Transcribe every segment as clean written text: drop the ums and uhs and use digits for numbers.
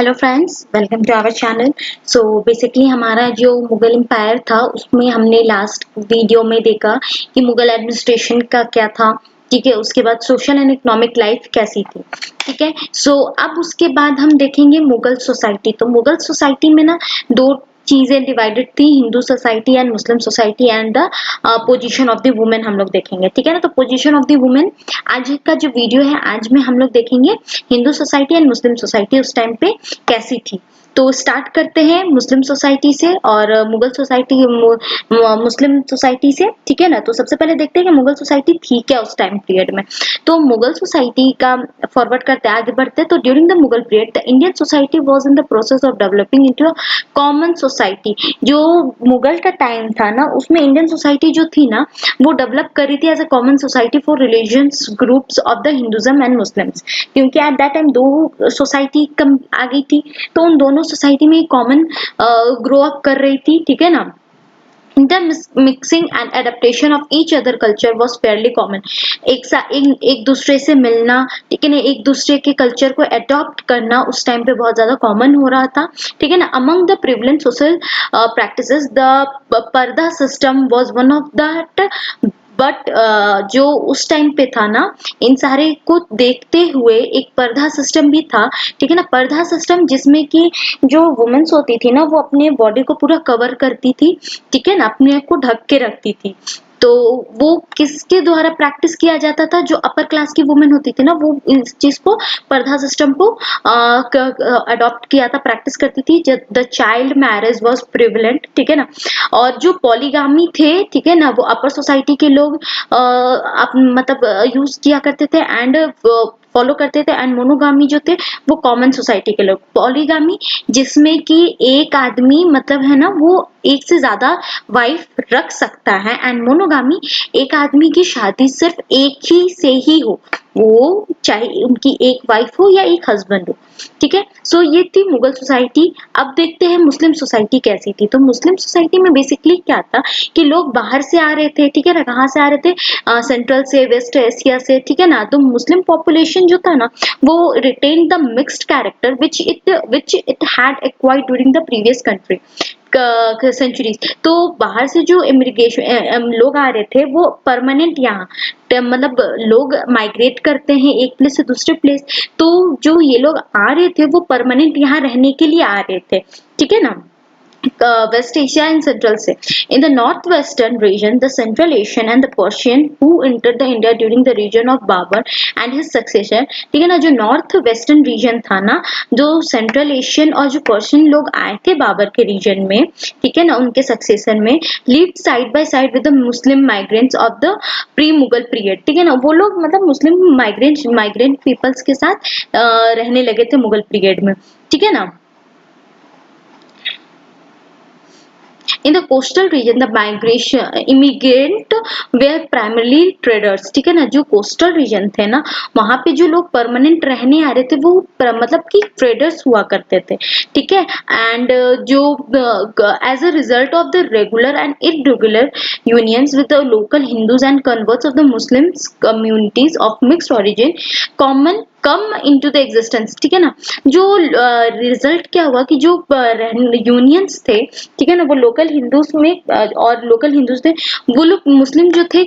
Hello friends, welcome to our channel. So basically हमारा जो Mughal empire था उसमें हमने लास्ट वीडियो में देखा कि मुगल एडमिनिस्ट्रेशन का क्या था। ठीक है, उसके बाद सोशल एंड इकोनॉमिक लाइफ कैसी थी। ठीक है, सो अब उसके बाद हम देखेंगे मुगल सोसाइटी। तो मुगल सोसाइटी में ना दो चीजें डिवाइडेड थी, Hindu society and Muslim society and the position of the women हम लोग देखेंगे। ठीक है ना, तो पोजीशन ऑफ द वुमेन आज का जो वीडियो है, आज में हम लोग देखेंगे Hindu society and Muslim society उस टाइम पे कैसी थी। तो स्टार्ट करते हैं मुस्लिम सोसाइटी से और मुगल सोसाइटी मुस्लिम सोसाइटी से। ठीक है ना, तो सबसे पहले देखते हैं कि मुगल सोसाइटी थी क्या उस टाइम पीरियड में। तो मुगल सोसाइटी का फॉरवर्ड करते आगे बढ़ते, तो during the Mughal period the Indian society was in the process of developing into a common society. जो मुगल का टाइम था ना, उसमें इंडियन सोसाइटी जो थी ना, वो डेवलप करी थी as a common society for religious groups of the Hinduism and Muslims. क्योंकि एट दैट टाइम दो सोसाइटी कम आ गई थी, तो उन दोनों सोसाइटी में कॉमन ग्रो अप कर रही थी। ठीक है ना, the mixing and adaptation of each other culture was fairly common। एक दूसरे से मिलना, ठीक है ना, एक दूसरे के कल्चर को अडॉप्ट करना उस टाइम पे बहुत ज्यादा कॉमन हो रहा था। ठीक है ना, among the prevalent social practices the पर्दा system was one of that। But जो उस टाइम पे था ना, इन सारे को देखते हुए एक पर्दा सिस्टम भी था। ठीक है ना, पर्दा सिस्टम जिसमें कि जो वुमेन्स होती थी ना, वो अपने बॉडी को पूरा कवर करती थी। ठीक है ना, अपने आप को ढक के रखती थी। तो वो किसके द्वारा प्रैक्टिस किया जाता था? जो अपर क्लास की वुमेन होती थी ना, वो इस चीज को, पर्दा सिस्टम को अडॉप्ट किया था, प्रैक्टिस करती थी। The child marriage was prevalent. ठीक है ना, और जो पॉलीगामी थे, ठीक है ना, वो अपर सोसाइटी के लोग मतलब यूज किया करते थे एंड फॉलो करते थे। एंड मोनोगामी जो थे वो कॉमन सोसाइटी के लोग। पॉलीगामी जिसमें कि एक आदमी मतलब है ना, वो एक से ज्यादा वाइफ रख सकता है। एंड मोनोगामी एक आदमी की शादी सिर्फ एक ही से ही हो, वो चाहे उनकी एक वाइफ हो या एक हस्बैंड हो। ठीक है, सो ये थी मुगल सोसाइटी। अब देखते हैं मुस्लिम सोसाइटी कैसी थी। तो मुस्लिम सोसाइटी में बेसिकली क्या था कि लोग बाहर से आ रहे थे। ठीक है ना, कहाँ से आ रहे थे? सेंट्रल से, वेस्ट एशिया से। ठीक है ना, तो मुस्लिम पॉपुलेशन जो था ना, वो retain the mixed character which it had acquired during the previous country centuries. तो बाहर से जो इमिग्रेशन लोग आ रहे थे, वो परमानेंट यहाँ मतलब लोग माइग्रेट करते हैं एक प्लेस से दूसरे प्लेस। तो जो ये लोग आ रहे थे, वो परमानेंट यहाँ रहने के लिए आ रहे थे। ठीक है ना, West Asia and Central से। In the northwestern region, the Central Asian and the Persian who entered the India during the region of Babur and his successor। ठीक है ना, जो नॉर्थ वेस्टर्न रीजन था ना, जो सेंट्रल एशियन और जो पर्शियन लोग आए थे बाबर के रीजन में, ठीक है ना, उनके सक्सेसर में, lived side by side with the Muslim migrants of the pre Mughal period. ठीक है ना, वो लोग मतलब मुस्लिम माइग्रेंट पीपल्स के साथ रहने लगे थे मुगल पीरियड में। ठीक है ना, in the coastal region the migration immigrant were primarily traders। ठीक है ना, जो कोस्टल रीजन थे ना, वहां पे जो लोग परमानेंट रहने आ रहे थे, वो मतलब कि ट्रेडर्स हुआ करते थे। ठीक है, एंड जो as a result of the regular and irregular unions with the local Hindus and converts of the Muslims communities of mixed origin common come into the existence. ठीक है ना, जो रिजल्ट क्या हुआ कि जो यूनियंस थे, ठीक है ना, वो लोकल हिंदूज में और लोकल हिंदूज थे, वो लोग मुस्लिम जो थे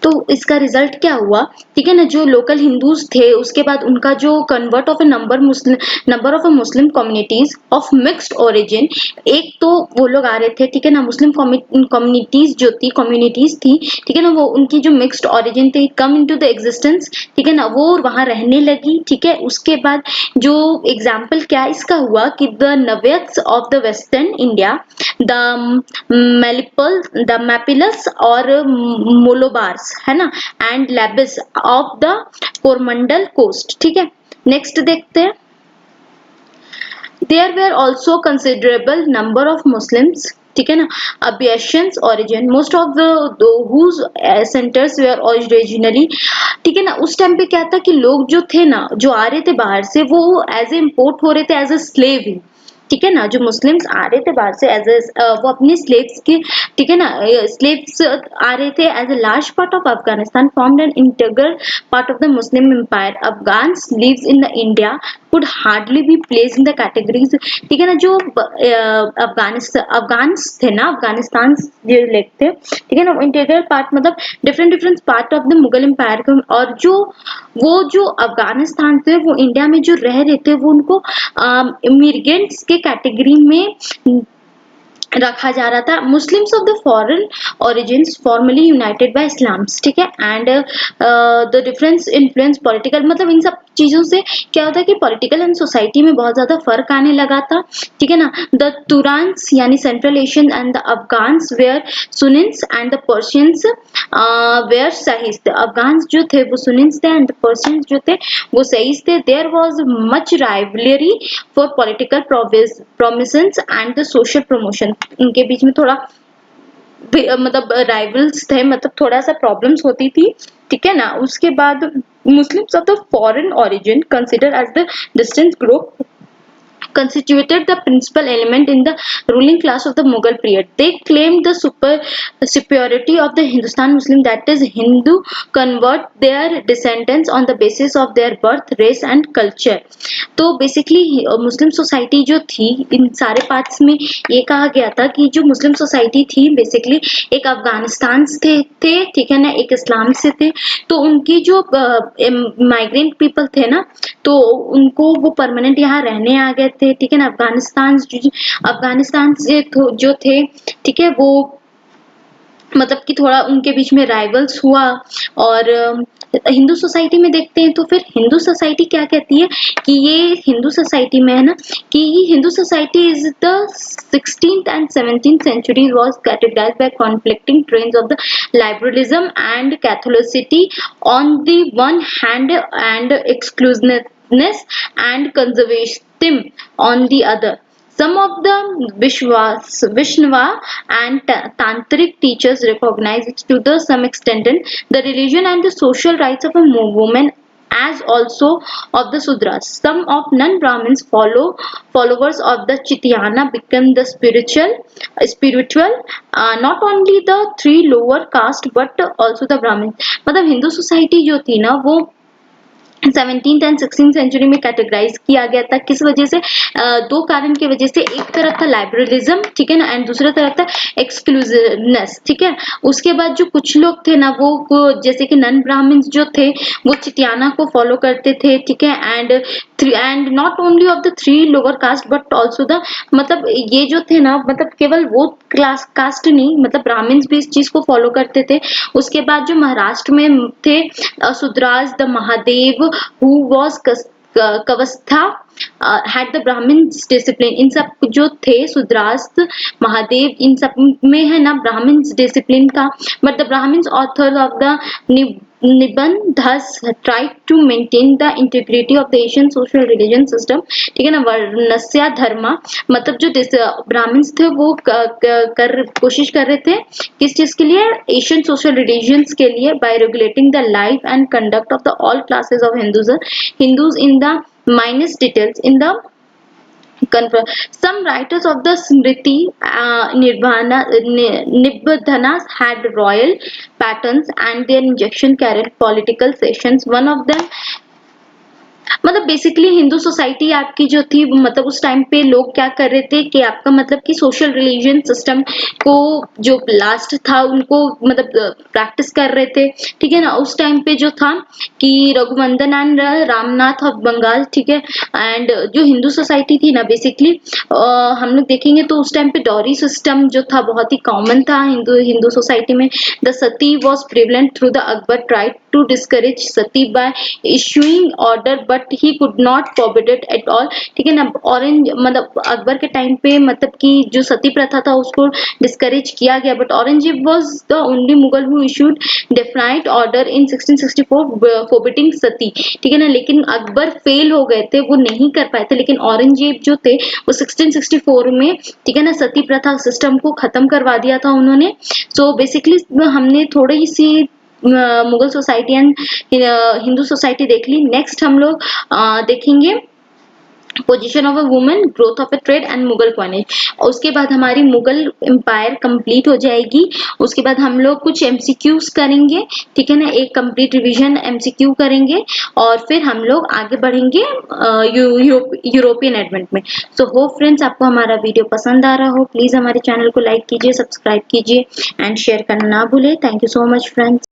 तो इसका रिजल्ट क्या हुआ? ठीक है ना, जो लोकल हिंदूज थे, उसके बाद उनका जो convert of A number of Muslim communities of mixed origin. एक तो वो लोग आ रहे थे, ठीक है ना, मुस्लिम कम्युनिटीज थी, ठीक है ना, वो उनकी जो मिक्स्ड ओरिजिन थी कम इनटू द एग्जिस्टेंस। ठीक है ना, वो वहां रहने लगी। ठीक है, उसके बाद जो एग्जाम्पल क्या इसका हुआ कि the Navaits of the western India, the Mappilas और मोलोबार्स, है ना, and Labbais of the Coromandel coast. ठीक है, नेक्स्ट देखते हैं। There were also considerable number of Muslims, ठीक है ना, Abyssinian origin, most of the whose centers were originally। ठीक है ना, उस टाइम पे क्या था कि लोग जो थे ना, जो आ रहे थे बाहर से, वो एज ए इम्पोर्ट हो रहे थे एज ए स्लेव ही। ठीक है ना, जो मुस्लिम्स आ रहे थे बाहर से एज वो अपने स्लेव्स की, ठीक है ना, स्लेव्स आ रहे थे as a large part of Afghanistan formed an integral part of the Muslim empire. Afghans lives in the India could hardly be place in the categories, ठीक है ना, जो अफगान्स थे ना, अफगानिस्तान जो लेक थे, ठीक है ना, इंटीग्रल पार्ट मतलब different different part of the Mughal empire के, और जो वो जो अफगानिस्तान थे वो इंडिया में जो रह रहे थे वो उनको इमिग्रेंट्स के कैटेगरी में रखा जा रहा था। Muslims of the foreign origins formally united by Islams, ठीक है, and the difference influence political, मतलब इन सब चीजों से क्या होता है कि पॉलिटिकल एंड सोसाइटी में बहुत ज्यादा फर्क आने लगा था, ठीक है ना। द तुरान्स यानी Central Asian and the Afghans were Sunnis and the Persians were Shias, the Afghans जो थे वो सुनिन्स थे एंड द पर्शियंस जो थे वो सहीस थे। There was much rivalry for political prominence and the social promotion, इनके बीच में थोड़ा मतलब राइवल्स थे, मतलब थोड़ा सा प्रॉब्लम्स होती थी, ठीक है ना। उसके बाद Muslims of the foreign origin consider as the distance group constituted the principal element in the ruling class of the Mughal period. They claimed the superiority of the Hindustan Muslim, that is Hindu convert their descendants on the basis of their birth, race and culture. तो basically मुस्लिम society जो थी, इन सारे parts में ये कहा गया था कि जो मुस्लिम सोसाइटी थी बेसिकली एक अफगानिस्तान से थे, ठीक है ना, एक इस्लाम से थे, तो उनकी जो माइग्रेंट पीपल थे ना, तो उनको वो परमानेंट यहाँ रहने आ गए थे, ठीक है ना। अफगानिस्तान से जो थे, ठीक है, वो मतलब कि थोड़ा उनके बीच में राइवल्स हुआ। और हिंदू सोसाइटी में देखते हैं तो फिर हिंदू सोसाइटी क्या कहती है कि ये हिंदू सोसाइटी में है ना कि Hindu society is the 16th and 17th century was categorized by conflicting trends of the liberalism and Catholicity on the one hand and exclusiveness and conservatism on the other. Some of the Vishnava and Tantric teachers recognize to the some extent the religion and the social rights of a woman as also of the Sudras. Some of non-Brahmins followers of the Chityana become the spiritual not only the three lower caste but also the Brahmins. मतलब Hindu society जो थी ना वो 17th and 16th century में categorise किया गया था। किस वजह से? दो कारण की वजह से। एक तरफ था लाइबरलिज्म, ठीक है ना, एंड दूसरा तरफ था एक्सक्लूसिवनेस, ठीक है। उसके बाद जो कुछ लोग थे ना वो जैसे कि नन ब्राह्मण्स जो थे वो चितियाना को फॉलो करते थे, ठीक है, and not only of the three lower caste but also the, मतलब ये जो थे ना, मतलब केवल वो क्लास कास्ट नहीं, मतलब ब्राह्मण्स भी इस चीज को फॉलो करते थे। उसके बाद जो महाराष्ट्र में थे Shudras the Mahadev who was Kavastha had the Brahmins discipline, इन सब जो थे सुद्रास्त महादेव इन सब में है ना ब्राह्मण्स डिसिप्लिन का, but the Brahmins author of the nibandh thus tried to maintain the integrity of the Asian social religion system, ठीक है ना। वर्णस्य धर्मा, मतलब जो ब्राह्मण्स थे वो कोशिश कर रहे थे किस चीज के लिए? एशियन सोशल रिलीजन्स के लिए, by regulating the life and conduct of the all classes of Hindus in the minus details in the some writers of the Smriti Nibbadhanas had royal patterns and their injection carried political sessions. One of them, मतलब basically Hindu society आपकी जो थी, मतलब उस time पे लोग क्या कर रहे थे कि आपका मतलब कि सोशल रिलीजन सिस्टम को जो लास्ट था उनको मतलब प्रैक्टिस कर रहे थे, ठीक है ना। उस टाइम पे जो था कि रघुवंदन एंड रामनाथ ऑफ बंगाल, ठीक है, एंड जो हिंदू सोसाइटी थी ना बेसिकली हम लोग देखेंगे तो उस टाइम पे डॉरी सिस्टम जो था बहुत ही कॉमन था हिंदू सोसाइटी में। The Sati was prevalent through the Akbar tried to discourage Sati by issuing order but he could not forbid it at all, ठीक है ना। ऑरेंज मतलब अकबर के टाइम पे मतलब कि जो सती प्रथा था उसको डिस्करेज किया गया, but Aurangzeb was the only Mughal who issued definite order in 1664 forbidding सती, ठीक है ना। लेकिन अकबर फेल हो गए थे, वो नहीं कर पाए थे, लेकिन औरंगजेब जो थे वो 1664 में, ठीक है ना, सती प्रथा सिस्टम को खत्म करवा दिया था उन्होंने। सो बेसिकली हमने थोड़ी सी Mughal society and Hindu society देख ली। नेक्स्ट हम लोग देखेंगे position of a woman, growth of a trade and Mughal coinage. और उसके बाद हमारी मुगल एम्पायर कंप्लीट हो जाएगी। उसके बाद हम लोग कुछ एमसीक्यूज करेंगे, ठीक है ना, एक कंप्लीट रिवीजन एमसीक्यू करेंगे और फिर हम लोग आगे बढ़ेंगे यूरोपियन एडवेंट में। सो होप फ्रेंड्स आपको हमारा वीडियो पसंद आ रहा हो। प्लीज हमारे चैनल को लाइक कीजिए, सब्सक्राइब कीजिए एंड शेयर करना ना भूले। Thank you so much friends.